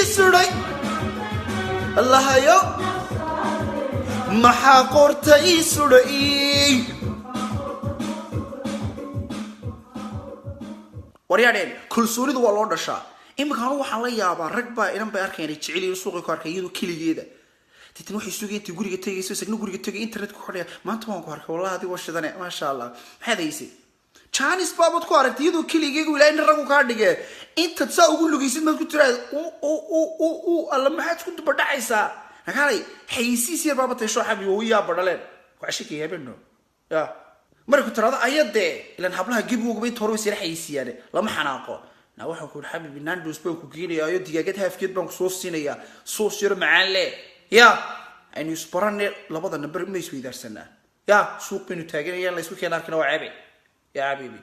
suday Allah yo maxaa qorta ii suday waryaadeen kulsoonidu waa loo dhashaa imikaanu waxaan la yaabaa rag baa inan bay arkeenay jeceliyo suuqa ku arkay iyadoo keligeeda titan waxay sugeen intii guriga tagayso isagna guriga tagay internet ku xidhay maanta waan ku arkay wallahi adiga shidane ma sha Allah maxaad haysay Chinese baabad ku aragtay iyadoo keligeega ilaahay ragu ka dhigay inta saa ugu lugaysid ma ku tiraad alla maxaad ku dubadhaysaa nagalay haysiis yar baabad taysho xabi oo yaa badhaleen ku ashikay habeno ya marka tiraada ayade ilan hablaha gibowga bay tooro sir haysiyaane lama xanaaqo na waxa ku xabibi Nando's baan ku geeyayo digaagad haafkeed baan ku soo siinaya soo sir macaan le ya aynu isbarane labada number ma isweydaarsanaa ya suuq binu taaganayaan la isku keenarkana waa ceeb يا حبيبي